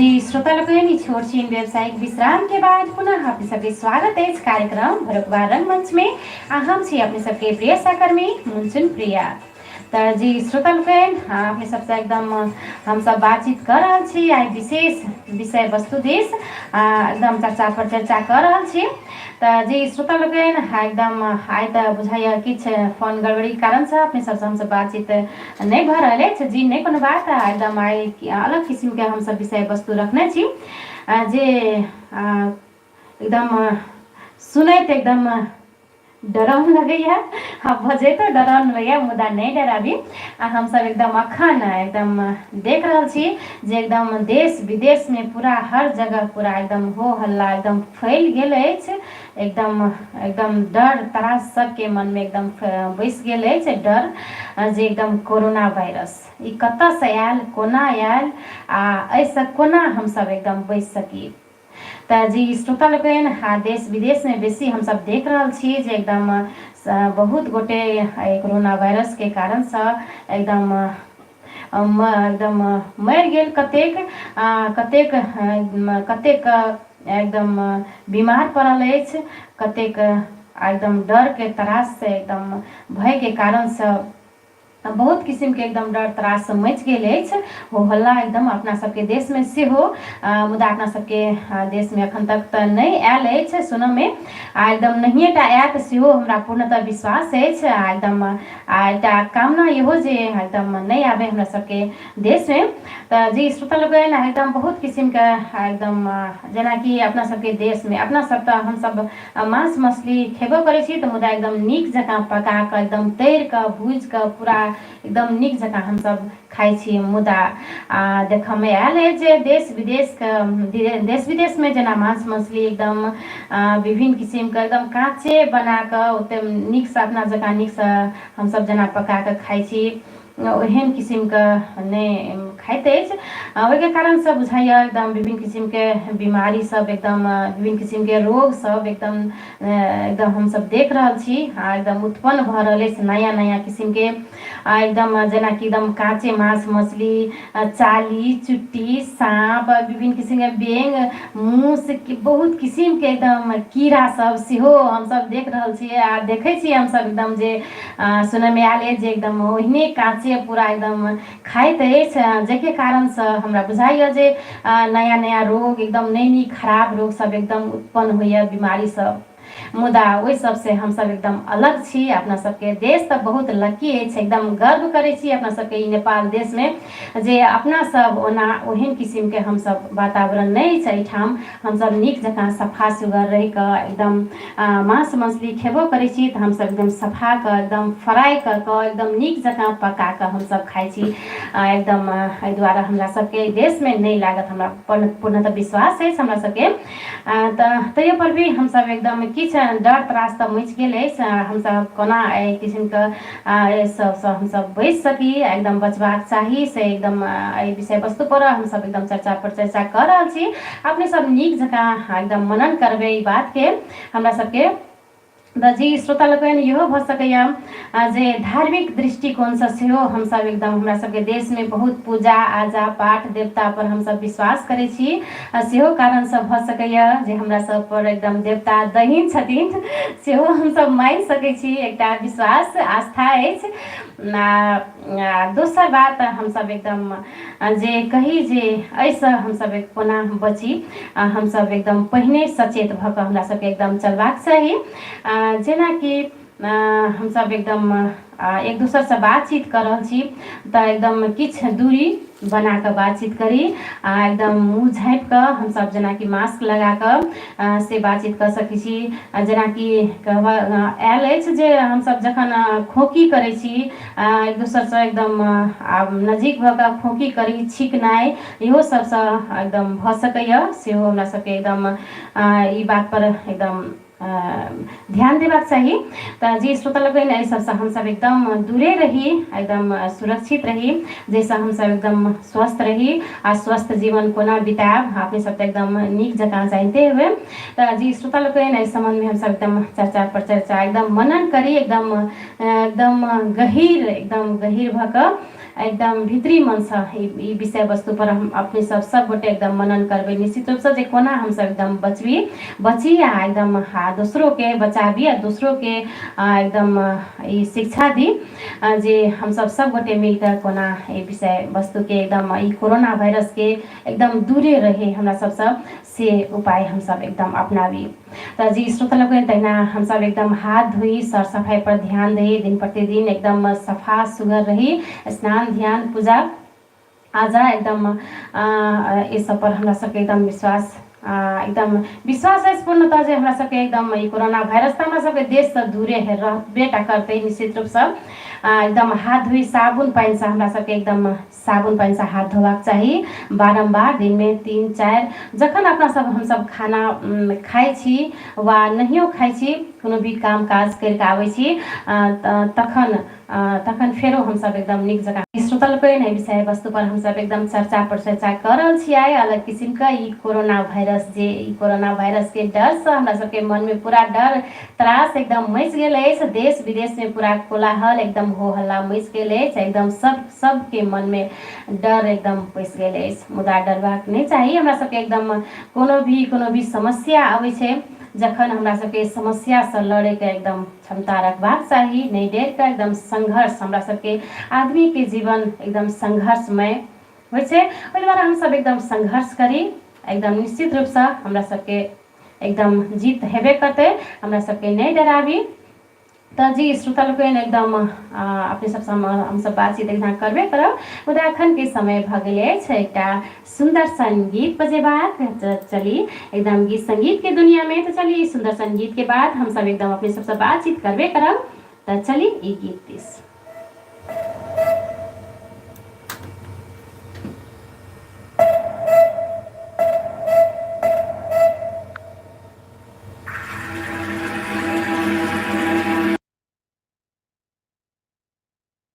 जी श्रोता लोग छोट छीन व्यावसायिक विश्राम के बाद पुनः अपने सबके स्वागत है इस कार्यक्रम भरकबार रंगमंच में। हम छी अपने सबके प्रिय सहकर्मी मुनसुन प्रिया। तो जी श्रोता लोग अपने सबसे एकदम हम सब बातचीत कर रहा छी। आई विशेष विषय वस्तु देश एकदम चर्चा पर चर्चा कर रहा छी। तो जी श्रोता लोग एकदम आई तो बुझाइए किछ फोन गड़बड़ी कारण से अपने सबसे हम सब बातचीत नहीं भ रहा है। जी नहीं कोनो बात एकदम आई अलग किस्म के हम सब विषय वस्तु रखने छी जे एकदम सुनैत एकदम डराउन लगैया भजे तो डराउन लगैया मुदा नहीं डराबी। हम सब एकदम अखन एकदम देख रहा छी जे एकदम देश विदेश में पूरा हर जगह पूरा एकदम हो हल्ला एकदम फैल गेल अछि। एकदम एकदम डर त्रास सबके मन में एकदम बैस गेल अछि डर जे एकदम कोरोना वायरस ई कतऽ से आयल कोना आयल ऐसा कोना हम सब एकदम बच सकी। तो जी श्रोता लोग देश विदेश में बेसी हम सब देख रहा छी जे एकदम बहुत गोटे कोरोना वायरस के कारण से एकदम एकदम मर गेल कतेक कतेक कतेक एकदम बीमार पड़ल अछि कतेक एकदम डर के त्रास से एकदम भय के कारण से बहुत किस्म के एकदम डर त्रास मच गेल अछि हो हल्ला एकदम अपना सबके देश में से हो मुदा अपना सबके देश में अखन तक तो नहीं आयल अछि सुनऽ में एकदम नहिए टा आयत सेहो हमरा पूर्णतः विश्वास अछि एकदम एकटा कामना इहो जे एकदम नहीं आवे हमरा सबके देश में। तो जी श्रोता लोग एकदम बहुत किस्म के एकदम जेना कि अपना सबके देश में अपना सब तो हम सब मांस मछली खेबो करे छी तो मुदा एकदम नीक जकाँ पका के एकदम तैर के भूज के पूरा एकदम नीक जकाँ हम सब खाई छी। मुदा देखऽ में आयल है जे देश विदेश में जना मांस मछली एकदम विभिन्न किस्म के एकदम काँचे बना के ओते नीक से अपना जकाँ नीक से हम सब जना पका के खाई छी ओहन किस्म के नहीं खाइत अछि। ओहि कारण से बुझाइए एकदम विभिन्न किस्म के बीमारी सब एकदम विभिन्न किस्म के रोग सब एकदम एकदम हम सब देख रहा छी एकदम उत्पन्न भ रहा है नया नया किस्म के एकदम जना कि एकदम काँचे मांस मछली चाली चुट्टी सांप विभिन्न किस्म के बेंग मूस बहुत किस्म के एकदम कीड़ा सब सेहो हम सब देख रहा छी आ देखे छी हम सब एकदम जे सुनय में आयल है जे एकदम ओहने काँचे पूरा एकदम खाइत अछि जेके कारण से हमरा बुझाइए जे नया नया रोग एकदम नई खराब रोग सब एकदम उत्पन्न होइए बीमारी सब। मुदा वही सब से हम सब एकदम अलग छी अपना सबके देश तो बहुत लकी है एकदम गर्व करे छी अपना सबके नेपाल देश में जे अपना सब ओना ओहन किस्म के हम सब वातावरण नहीं छै ठाम हम सब नीक जकाँ सफा सुगर रह के एकदम मांस मछली खेबो करे छी तो हम सब एकदम सफा के एकदम फ्राई कर के एकदम नीक जकाँ पका के हम सब खाई छी एकदम एहि दुआरे हमरा सबके देश में नहीं लागत हमरा पूर्णतः विश्वास है हमरा सबके। तैयो पर भी हम सब एकदम किछ डर त्रास तो मच गेल अछि हम सब कोना एहि किस्म के सब हम सब बच सकी एकदम बचबाक चाही से एकदम एहि विषय वस्तु पर हम सब एकदम चर्चा पर चर्चा कर रहा छी अपने सब नीक जकाँ एकदम मनन करबे ई बात के हमरा सबके। जी श्रोता लोग इहो भ सकैया जे धार्मिक दृष्टिकोण से सेहो हम सब एकदम हमरा सबके देश में बहुत पूजा आजा पाठ देवता पर हम सब विश्वास करे छी सेहो कारण से भ सकैया जे हमरा सब पर एकदम देवता दहीन छथिन सेहो हम सब मान सकै छी एकटा विश्वास आस्था अछि। दोसर बात हम सब एकदम जे कही जे ऐसे हम सब कोना बची हम सब एकदम पहिने सचेत भ के हमरा सबके एकदम चलबाक चाही जेना कि हम सब एकदम एक दूसर से बातचीत कर रहा छी तो एकदम किछ दूरी बना के बातचीत करी एकदम मुँह झाँपि के हम सब जना कि मास्क लगा के से बातचीत कर सकै छी जना कि आयल अछि जे हम सब जखन खोकी करे छी एक दूसर से एकदम नजदीक भ के खोकी करी छींकनाइ इहो सब से एकदम भ सकैया सेहो हमरा सबके एकदम ई बात पर एकदम ध्यान देबाक चाही। तो जी श्रोता लोग एहि सबसे हम सब एकदम दूरे रही एकदम सुरक्षित रही जैसे हम सब एकदम स्वस्थ रही आ स्वस्थ जीवन कोना बिताएब अपने सब एकदम नीक जकाँ जानते हुए। तो जी श्रोता लोग इस संबंध में हम सब एकदम चर्चा पर चर्चा एकदम मनन करी एकदम एकदम गहीर भ एकदम भित्री मन से ई विषय वस्तु पर हम अपने सब गोटे एकदम मनन करबै निश्चित रूप से जे कोना हम सब एकदम बची आ एकदम दूसरों के बचाबी आ दूसरों के एकदम ई शिक्षा दी जे हम सब गोटे मिलकर कोना ई विषय वस्तु के एकदम ई कोरोना वायरस के एकदम दूरे रहे हमरा सब से उपाय हम सब एकदम अपनावी। तो जी श्रोता लोग तहिना हम सब एकदम हाथ धोई सर सफाई पर ध्यान दे दिन प्रतिदिन एकदम सफा सुगर रही स्नान ध्यान पूजा आजा एकदम इस सब पर हमरा सबके एकदम विश्वास एकदम विश्वास है पूर्णतः जे हमरा सबके एकदम ई कोरोना वायरस तो हमरा सबके देश से दूरे है रहबेटा करते निश्चित रूप से एकदम हाथ धोई साबुन पानी से हमरा सबके एकदम साबुन पानी से हाथ धोबाक चाहिए बारंबार दिन में 3-4 जखन अपना सब हम सब खाना खाइ छी वा नहियो खाइ छी कोनो भी काम काज करके आबै छी तखन फेरो हम सब एकदम निक जगह श्रोता लोग ने विषय वस्तु पर हम सब एकदम चर्चा पर चर्चा कर रहल छियै अलग किस्म का ई कोरोना वायरस जे ई कोरोना वायरस के डर से हमरा सबके मन में पूरा डर त्रास एकदम मच गेल अछि देश विदेश में पूरा कोलाहल एकदम हो हल्ला मच गेल अछि एकदम सबके मन में डर एकदम पैस गेल अछि मुदा डरबाक नहीं चाहिए हमरा सबके एकदम कोनो भी समस्या आबै छै जखन हमरा सबके समस्या से लड़े के एकदम क्षमता रखबाक चाहिए नहीं डर के एकदम संघर्ष हमरा सबके आदमी के जीवन एकदम संघर्षमय होइ छै ओहि दुआरे हम सब एकदम संघर्ष करी एकदम निश्चित रूप से हमरा सबके एकदम जीत हेबे करते हमरा सबके नहीं डराबी। तो जी श्रोता लोग एकदम अपने सब हम सब बातचीत एकदम करबे करब मुदा अखन के समय भ गेल छै एकटा सुंदर संगीत बजेबाक चली एकदम गीत संगीत के दुनिया में तो चली सुंदर संगीत के बाद हम सब एकदम अपने सबसे बातचीत करबे करब तो चली ई गीत दिस।